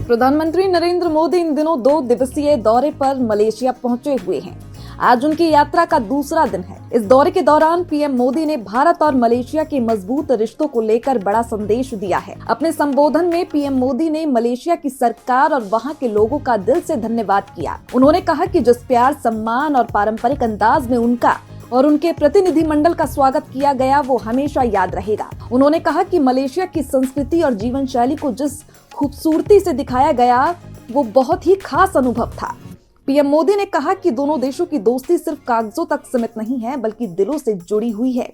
प्रधानमंत्री नरेंद्र मोदी इन दिनों 2 दिवसीय दौरे पर मलेशिया पहुंचे हुए हैं। आज उनकी यात्रा का दूसरा दिन है। इस दौरे के दौरान पीएम मोदी ने भारत और मलेशिया के मजबूत रिश्तों को लेकर बड़ा संदेश दिया है। अपने संबोधन में पीएम मोदी ने मलेशिया की सरकार और वहां के लोगों का दिल से धन्यवाद किया। उन्होंने कहा कि जिस प्यार, सम्मान और पारंपरिक अंदाज में उनका और उनके प्रतिनिधिमंडल का स्वागत किया गया वो हमेशा याद रहेगा। उन्होंने कहा कि मलेशिया की संस्कृति और जीवन शैली को जिस खूबसूरती से दिखाया गया वो बहुत ही खास अनुभव था। पीएम मोदी ने कहा कि दोनों देशों की दोस्ती सिर्फ कागजों तक सीमित नहीं है बल्कि दिलों से जुड़ी हुई है।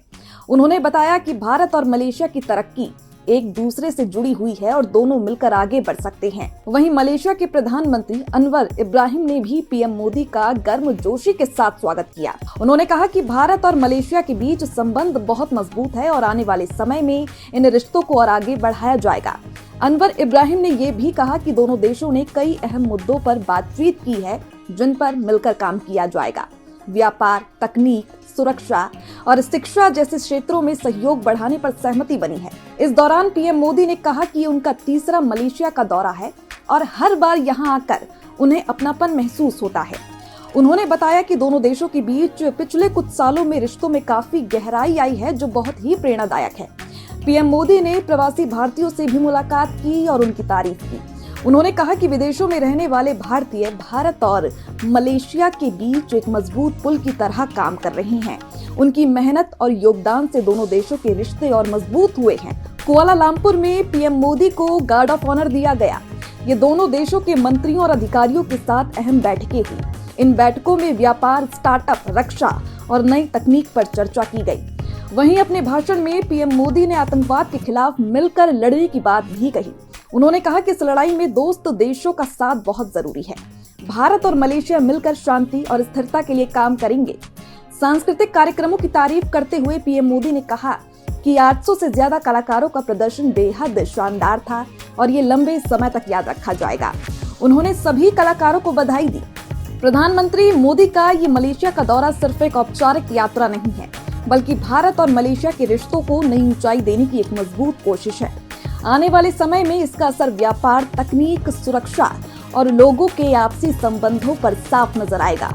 उन्होंने बताया कि भारत और मलेशिया की तरक्की एक दूसरे से जुड़ी हुई है और दोनों मिलकर आगे बढ़ सकते हैं। वहीं मलेशिया के प्रधानमंत्री अनवर इब्राहिम ने भी पीएम मोदी का गर्मजोशी के साथ स्वागत किया। उन्होंने कहा कि भारत और मलेशिया के बीच संबंध बहुत मजबूत है और आने वाले समय में इन रिश्तों को और आगे बढ़ाया जाएगा। अनवर इब्राहिम ने ये भी कहा कि दोनों देशों ने कई अहम मुद्दों पर बातचीत की है जिन पर मिलकर काम किया जाएगा। व्यापार, तकनीक, सुरक्षा और शिक्षा जैसे क्षेत्रों में सहयोग बढ़ाने पर सहमति बनी है। इस दौरान पीएम मोदी ने कहा कि उनका तीसरा मलेशिया का दौरा है और हर बार यहां आकर उन्हें अपनापन महसूस होता है। उन्होंने बताया कि दोनों देशों के बीच पिछले कुछ सालों में रिश्तों में काफी गहराई आई है जो बहुत ही प्रेरणादायक है। पीएम मोदी ने प्रवासी भारतीयों से भी मुलाकात की और उनकी तारीफ की। उन्होंने कहा कि विदेशों में रहने वाले भारतीय भारत और मलेशिया के बीच एक मजबूत पुल की तरह काम कर रहे हैं। उनकी मेहनत और योगदान से दोनों देशों के रिश्ते और मजबूत हुए हैं। कुआलालंपुर में पीएम मोदी को गार्ड ऑफ ऑनर दिया गया। ये दोनों देशों के मंत्रियों और अधिकारियों के साथ अहम बैठकें हुई। इन बैठकों में व्यापार, स्टार्टअप, रक्षा और नई तकनीक पर चर्चा की गई। वहीं अपने भाषण में पीएम मोदी ने आतंकवाद के खिलाफ मिलकर लड़ने की बात भी कही। उन्होंने कहा कि इस लड़ाई में दोस्त देशों का साथ बहुत जरूरी है। भारत और मलेशिया मिलकर शांति और स्थिरता के लिए काम करेंगे। सांस्कृतिक कार्यक्रमों की तारीफ करते हुए पीएम मोदी ने कहा कि 800 से ज्यादा कलाकारों का प्रदर्शन बेहद शानदार था और ये लंबे समय तक याद रखा जाएगा। उन्होंने सभी कलाकारों को बधाई दी। प्रधानमंत्री मोदी का ये मलेशिया का दौरा सिर्फ एक औपचारिक यात्रा नहीं है बल्कि भारत और मलेशिया के रिश्तों को नई ऊंचाई देने की एक मजबूत कोशिश है। आने वाले समय में इसका असर व्यापार, तकनीक, सुरक्षा और लोगों के आपसी संबंधों पर साफ नजर आएगा।